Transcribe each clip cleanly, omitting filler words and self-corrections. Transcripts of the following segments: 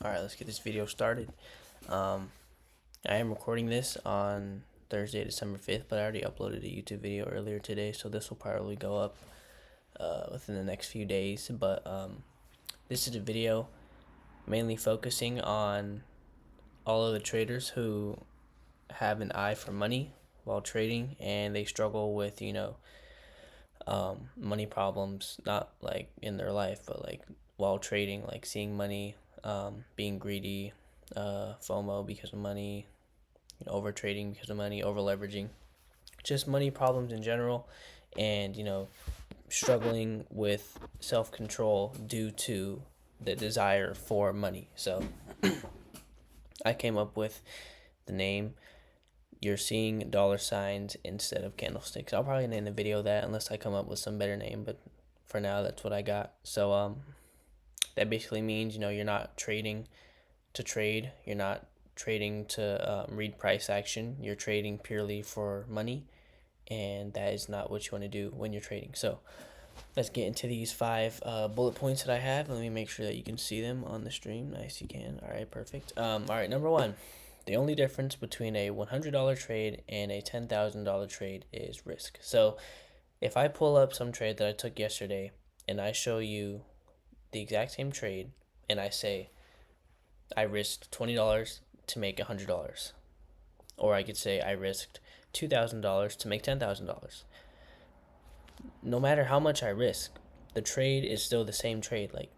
Alright, let's get this video started. Um, I am recording this on Thursday, December 5th, but I already uploaded a YouTube video earlier today, so this will probably go up within the next few days. But this is a video mainly focusing on all of the traders who have an eye for money while trading, and they struggle with, money problems, not like in their life, but like while trading, like seeing money, being greedy, FOMO because of money, overtrading because of money, over leveraging, just money problems in general, and struggling with self control due to the desire for money. So I came up with the name. You're seeing dollar signs instead of candlesticks. I'll probably name the video that unless I come up with some better name, but for now that's what I got. So that basically means you're not trading to trade. You're not trading to read price action. You're trading purely for money, and that is not what you want to do when you're trading. So let's get into these five bullet points that I have. Let me make sure that you can see them on the stream. Nice, you can. All right, perfect. All right, number one. The only difference between a $100 trade and a $10,000 trade is risk. So if I pull up some trade that I took yesterday and I show you the exact same trade and I say I risked $20 to make $100, or I could say I risked $2,000 to make $10,000. No matter how much I risk, the trade is still the same trade. Like,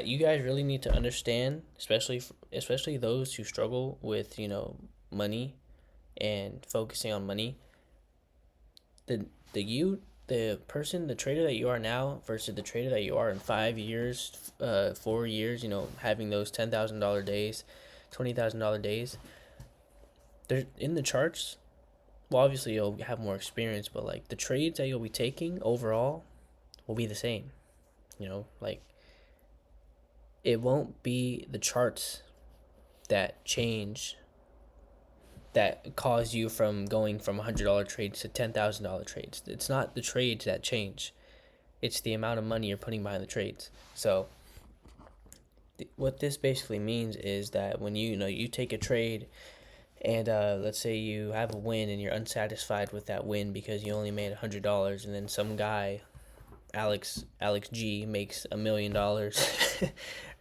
you guys really need to understand, especially those who struggle with money and focusing on money. The the you the person, the trader that you are now versus the trader that you are in 5 years, 4 years. Having those $10,000 days, $20,000 days. They're in the charts. Well, obviously you'll have more experience, but like the trades that you'll be taking overall will be the same. Like it won't be the charts that change, that cause you from going from $100 trades to $10,000 trades. It's not the trades that change. It's the amount of money you're putting behind the trades. So what this basically means is that when you take a trade and let's say you have a win and you're unsatisfied with that win because you only made $100, and then some guy, Alex G, makes $1 million,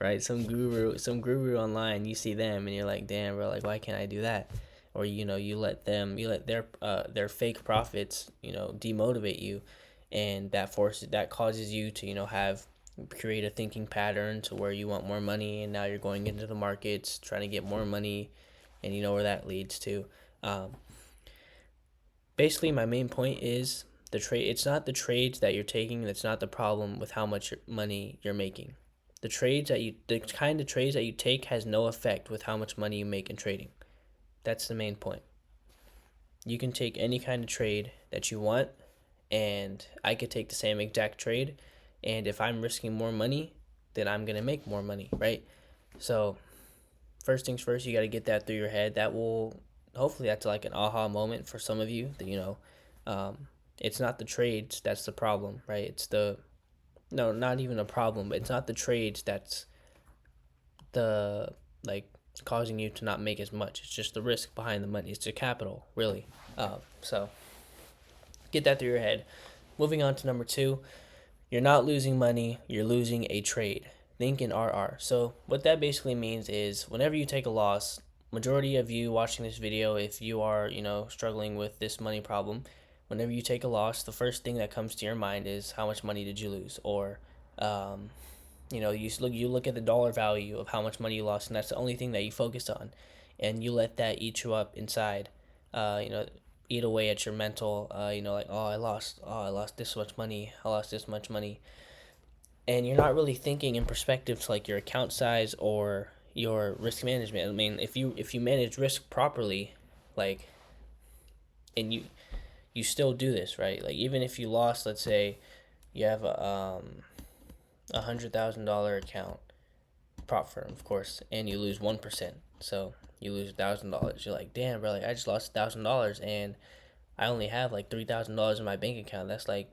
right? Some guru online, you see them and you're like, damn, bro, like why can't I do that? Or you let their fake profits demotivate you, and that causes you to create a thinking pattern to where you want more money, and now you're going into the markets trying to get more money, and you know where that leads to. Basically, my main point is the trade. It's not the trades that you're taking that's not the problem with how much money you're making. The kind of trades that you take has no effect with how much money you make in trading. That's the main point. You can take any kind of trade that you want, and I could take the same exact trade, and if I'm risking more money, then I'm gonna make more money, right? So first things first, you got to get that through your head. That will hopefully that's like an aha moment for some of you that it's not the trades that's the problem, right? It's the no, not even a problem, but it's not the trades that's the like causing you to not make as much. It's just the risk behind the money. It's the capital, really. So get that through your head. Moving on to number two, you're not losing money, you're losing a trade. Think in RR. So what that basically means is whenever you take a loss, majority of you watching this video, if you are, struggling with this money problem, whenever you take a loss, the first thing that comes to your mind is how much money did you lose? Or, you look at the dollar value of how much money you lost, and that's the only thing that you focus on, and you let that eat you up inside. Eat away at your mental. Like, I lost this much money. I lost this much money, and you're not really thinking in perspective to like your account size or your risk management. I mean, if you manage risk properly, like, and you still do this, right? Like, even if you lost, let's say you have $100,000 account, prop firm, of course, and you lose 1%. So you lose $1,000. You're like, damn, bro, like I just lost $1,000, and I only have like $3,000 in my bank account. That's like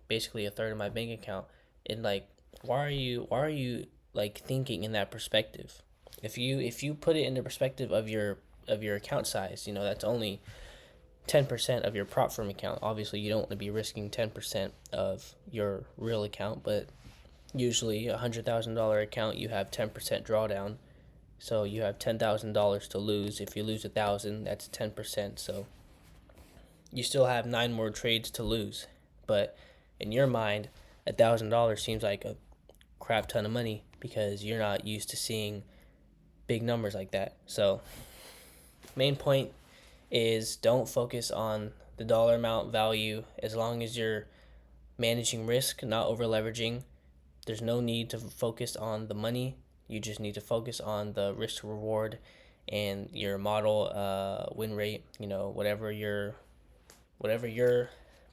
basically a third of my bank account. And like, why are you like thinking in that perspective? If you put it in the perspective of your account size, that's only 10% of your prop firm account. Obviously, you don't want to be risking 10% of your real account, but usually $100,000 account, you have 10% drawdown. So you have $10,000 to lose. If you lose 1,000, that's 10%. So you still have 9 more trades to lose. But in your mind, $1,000 seems like a crap ton of money because you're not used to seeing big numbers like that. So main point is don't focus on the dollar amount value as long as you're managing risk, not over leveraging. There's no need to focus on the money. You just need to focus on the risk to reward and your model win rate. Whatever your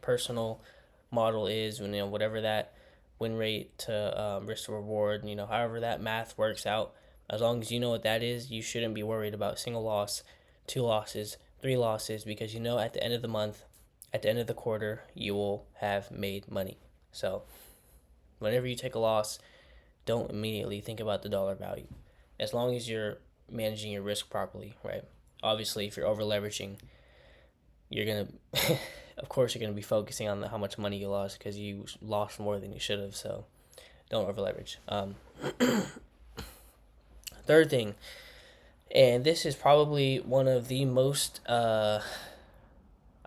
personal model is, whatever that win rate to risk to reward, however that math works out. As long as you know what that is, you shouldn't be worried about single loss, 2 losses, 3 losses, because at the end of the month, at the end of the quarter, you will have made money. So whenever you take a loss, don't immediately think about the dollar value. As long as you're managing your risk properly, right? Obviously, if you're over leveraging, you're gonna, of course, you're gonna be focusing on how much money you lost because you lost more than you should have. So don't over leverage. Third thing, and this is probably one of the most, I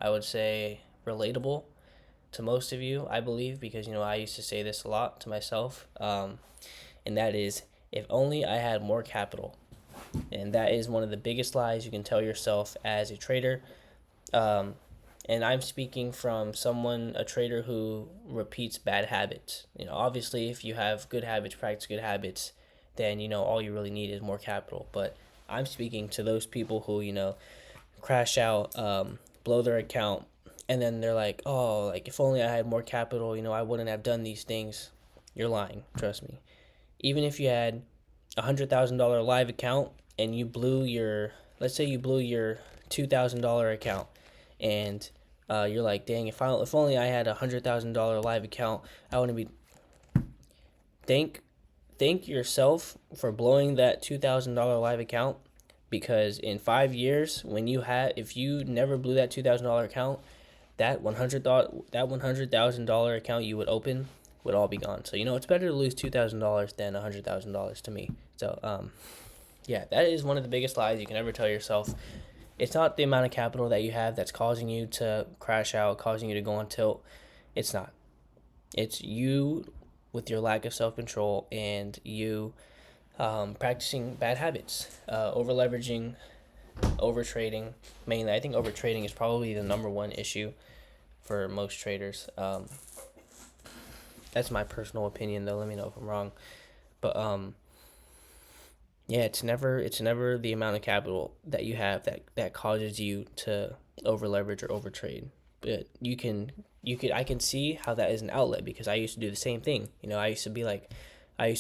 would say, relatable to most of you, I believe, because I used to say this a lot to myself, and that is, if only I had more capital. And that is one of the biggest lies you can tell yourself as a trader. And I'm speaking from a trader who repeats bad habits. Obviously, if you have good habits, practice good habits, then all you really need is more capital. But I'm speaking to those people who crash out, blow their account, and then they're like, oh, like if only I had more capital, I wouldn't have done these things. You're lying, trust me. Even if you had $100,000 live account and let's say you blew your $2,000 account, and you're like, dang, if only I had $100,000 live account, I wouldn't be. Thank yourself for blowing that $2,000 live account, because in 5 years, if you never blew that $2,000 account, that $100,000 account you would open would all be gone. So it's better to lose $2,000 than $100,000 to me. So yeah, that is one of the biggest lies you can ever tell yourself. It's not the amount of capital that you have that's causing you to crash out, causing you to go on tilt. It's not. It's you with your lack of self-control and you practicing bad habits, over leveraging, over trading. Mainly, I think over trading is probably the number one issue for most traders. That's my personal opinion, though. Let me know if I'm wrong. But yeah, it's never the amount of capital that you have that causes you to over leverage or over trade. But I can see how that is an outlet, because I used to do the same thing. I used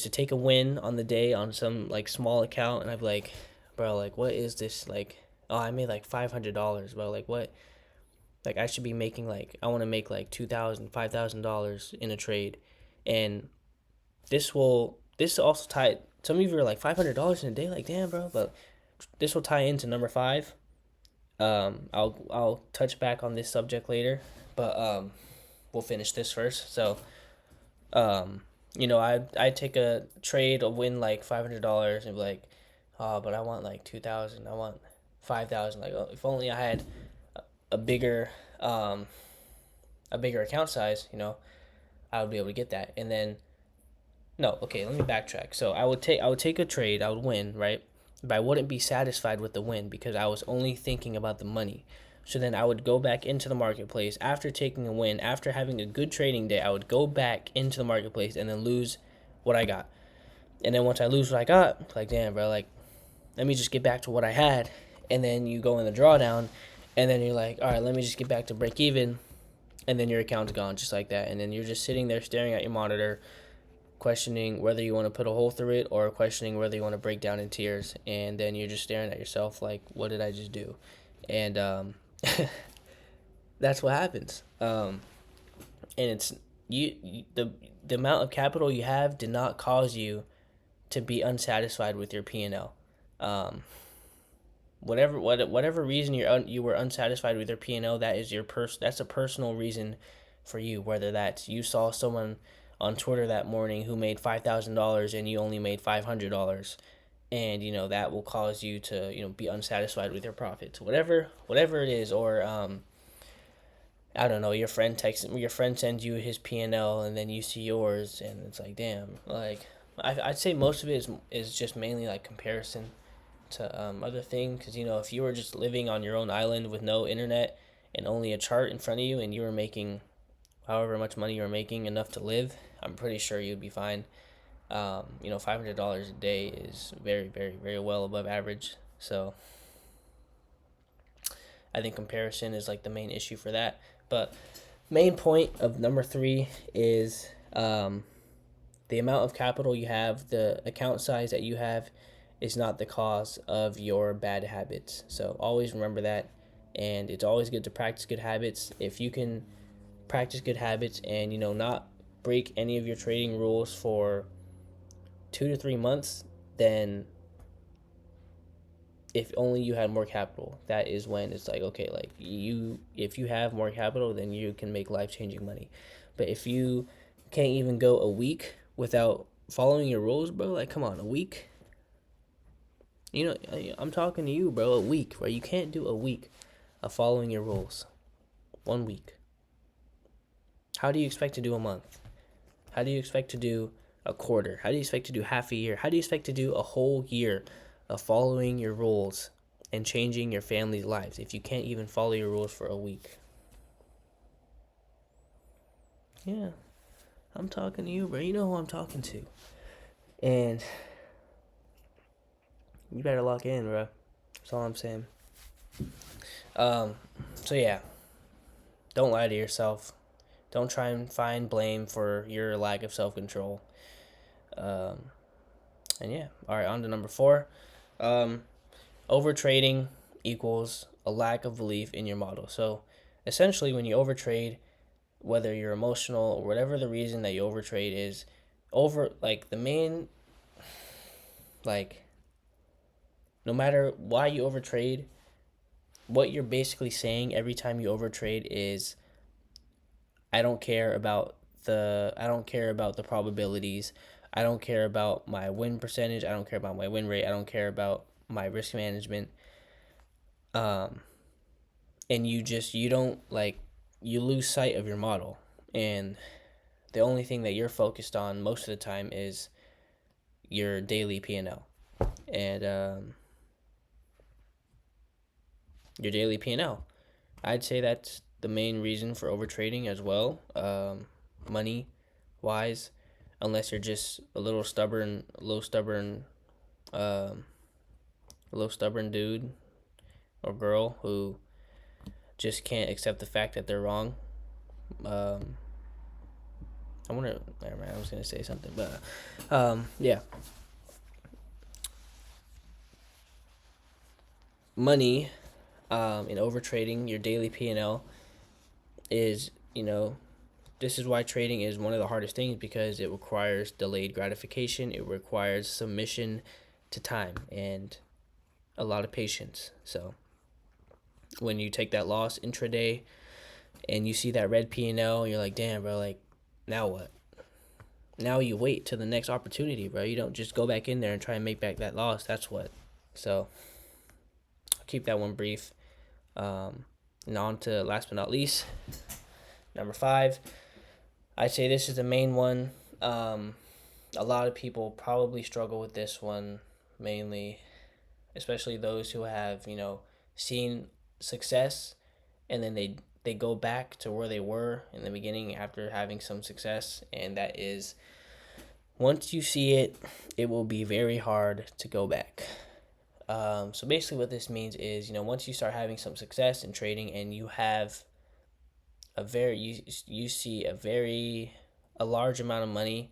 to take a win on the day on some like small account, and I'd be like, bro, like what is this? Like, oh, I made like $500, bro. Like what? Like I should be making I want to make like $2,000, $5,000 in a trade, and this also tie. Some of you are like $500 in a day, like damn, bro. But this will tie into number 5. I'll touch back on this subject later, but we'll finish this first. So, I take a trade, a win like $500, and be like, oh, but I want like 2,000. I want 5,000. Like, oh, if only I had a bigger account size, I would be able to get that. And then, no, okay, let me backtrack. So I would take a trade, I would win, right? But I wouldn't be satisfied with the win because I was only thinking about the money. So then I would go back into the marketplace after taking a win, after having a good trading day. I would go back into the marketplace and then lose what I got. And then once I lose what I got, like damn, bro, like let me just get back to what I had. And then you go in the drawdown, and then you're like, all right, let me just get back to break even, and then your account's gone just like that. And then you're just sitting there staring at your monitor, questioning whether you want to put a hole through it or questioning whether you want to break down in tears. And then you're just staring at yourself like, what did I just do? And that's what happens. And it's the amount of capital you have did not cause you to be unsatisfied with your P&L. Um, whatever reason you were unsatisfied with your P&L, that is that's a personal reason for you. Whether that's you saw someone on Twitter that morning who made $5,000 and you only made $500, and that will cause you to be unsatisfied with your profits. Whatever it is, or I don't know, your friend sends you his P&L and then you see yours and it's like, damn, like I'd say most of it is just mainly like comparison to other things, because if you were just living on your own island with no internet and only a chart in front of you, and you were making however much money you were making enough to live, I'm pretty sure you'd be fine. $500 a day is very, very, very well above average. So I think comparison is like the main issue for that. But main point of number three is the amount of capital you have, the account size that you have, is not the cause of your bad habits. So always remember that. And it's always good to practice good habits. If you can practice good habits and not break any of your trading rules for 2 to 3 months, then if only you had more capital, that is when it's like, okay, like if you have more capital, then you can make life-changing money. But if you can't even go a week without following your rules, bro, like, come on, a week, I'm talking to you, bro, a week, right? You can't do a week of following your rules. 1 week. How do you expect to do a month? How do you expect to do a quarter? How do you expect to do half a year? How do you expect to do a whole year of following your rules and changing your family's lives if you can't even follow your rules for a week? Yeah, I'm talking to you, bro. You know who I'm talking to. And you better lock in, bro. That's all I'm saying. So yeah, don't lie to yourself. Don't try and find blame for your lack of self-control. And yeah, all right, on to number four. Overtrading equals a lack of belief in your model. So essentially, when you overtrade, whether you're emotional or whatever the reason that you overtrade is, like the main, like, no matter why you overtrade, what you're basically saying every time you overtrade is, I don't care about the probabilities. I don't care about my win percentage. I don't care about my win rate. I don't care about my risk management. Um, and you don't, like, you lose sight of your model, and the only thing that you're focused on most of the time is your daily P&L. And your daily P&L, I'd say that's the main reason for overtrading as well, money wise, unless you're just um, a little stubborn dude or girl who just can't accept the fact that they're wrong. um, never mind, I was gonna say something, but yeah, money, in overtrading your daily P&L is, this is why trading is one of the hardest things, because it requires delayed gratification. It requires submission to time and a lot of patience. So when you take that loss intraday and you see that red P&L, you're like, damn, bro, like, now what? Now you wait till the next opportunity, bro. You don't just go back in there and try and make back that loss. That's what. So I'll keep that one brief. And on to last but not least, number five. I'd say this is the main one. A lot of people probably struggle with this one mainly, especially those who have, seen success, and then they go back to where they were in the beginning after having some success, and that is, once you see it, it will be very hard to go back. So basically what this means is, once you start having some success in trading and you have you see a large amount of money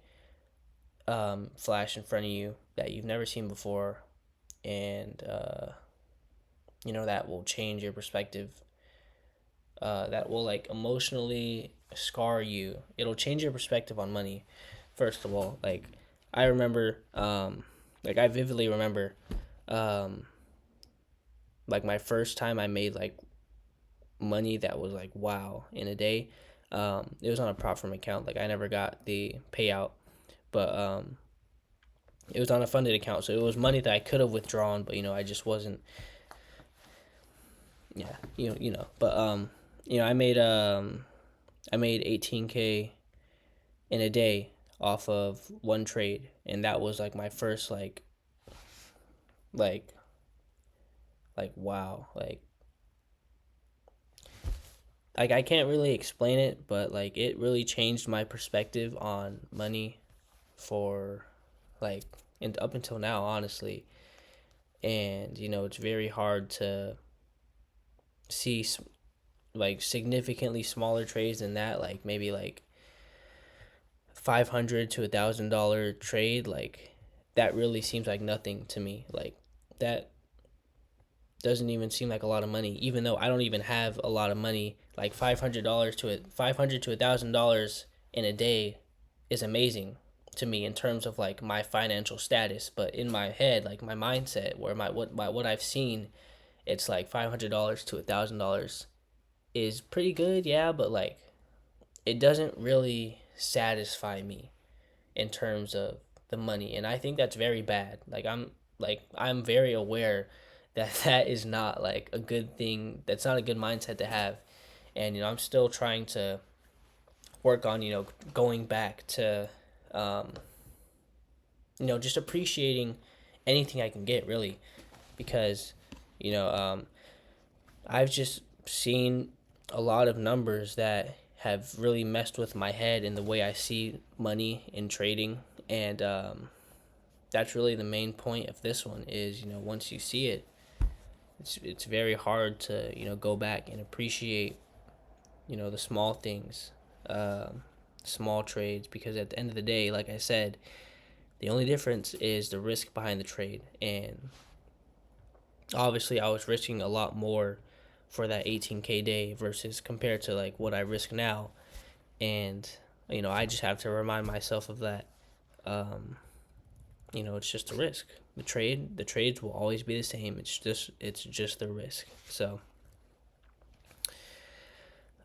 flash in front of you that you've never seen before, and that will change your perspective. That will, like, emotionally scar you. It'll change your perspective on money. First of all, like, I remember, like, I vividly remember Um, like my first time I made like money that was like wow in a day. It was on a prop firm account. Like I never got the payout, but it was on a funded account, so it was money that I could have withdrawn, but I just wasn't. Yeah, But I made 18K in a day off of one trade, and that was like my first like wow, like I can't really explain it, but like it really changed my perspective on money for like and up until now, honestly. And it's very hard to see like significantly smaller trades than that, like maybe like 500 to $1,000 trade. Like that really seems like nothing to me. Like that doesn't even seem like a lot of money, even though I don't even have a lot of money. Like $500 to $1,000 in a day is amazing to me in terms of like my financial status. But in my head, like my mindset, where what I've seen, it's like $500 to $1,000 is pretty good, yeah. But like it doesn't really satisfy me in terms of the money, and I think that's very bad. I'm very aware that that is not like a good thing. That's not a good mindset to have. And I'm still trying to work on going back to um, just appreciating anything I can get, really, because you know I've just seen a lot of numbers that have really messed with my head and the way I see money in trading. And that's really the main point of this one is, once you see it, it's very hard to, go back and appreciate, the small things, small trades, because at the end of the day, like I said, the only difference is the risk behind the trade. And obviously I was risking a lot more for that 18K day versus compared to like what I risk now. And I just have to remind myself of that. um, it's just a risk. The trades will always be the same. It's just the risk. So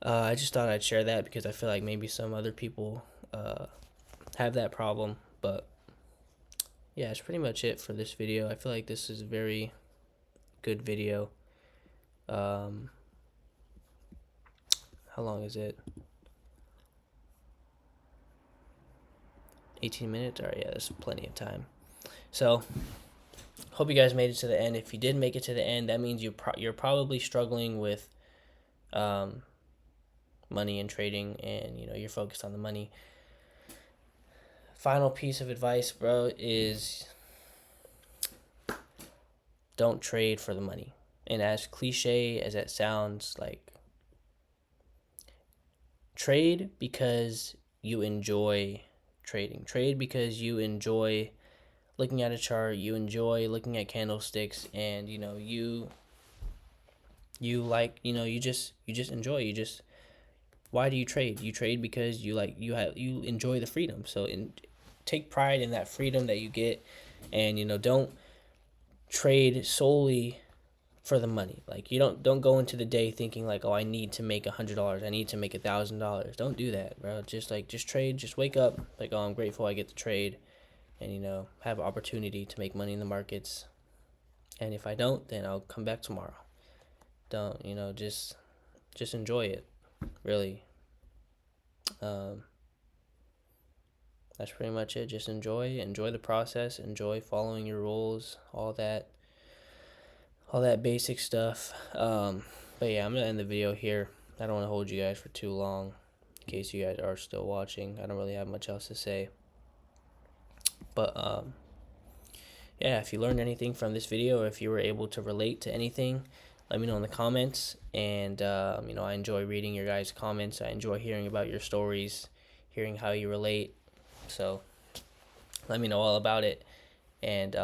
I just thought I'd share that because I feel like maybe some other people have that problem. But yeah, it's pretty much it for this video. I feel like this is a very good video. um, how long is it? 18 minutes. All right, yeah, that's plenty of time. So hope you guys made it to the end. If you did make it to the end, that means you're probably struggling with um, money and trading, and you're focused on the money. Final piece of advice, bro, is don't trade for the money. And as cliche as that sounds, like, trade because you enjoy trading. Trade because you enjoy looking at a chart, you enjoy looking at candlesticks, and you like, you just enjoy. Why do you trade? You trade because you enjoy the freedom. So take pride in that freedom that you get, and don't trade solely for the money. Like, you don't go into the day thinking like, oh, I need to make $100, I need to make $1,000. Don't do that, bro. Just trade. Just wake up like, oh, I'm grateful I get to trade, and have opportunity to make money in the markets. And if I don't, then I'll come back tomorrow. Don't just enjoy it, really. um that's pretty much it. Just enjoy the process, enjoy following your rules, all that basic stuff. But yeah, I'm gonna end the video here. I don't want to hold you guys for too long, in case you guys are still watching. I don't really have much else to say. But yeah, if you learned anything from this video, or if you were able to relate to anything, let me know in the comments. And I enjoy reading your guys' comments. I enjoy hearing about your stories, hearing how you relate. So let me know all about it. And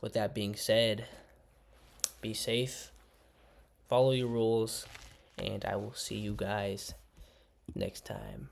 with that being said, be safe, follow your rules, and I will see you guys next time.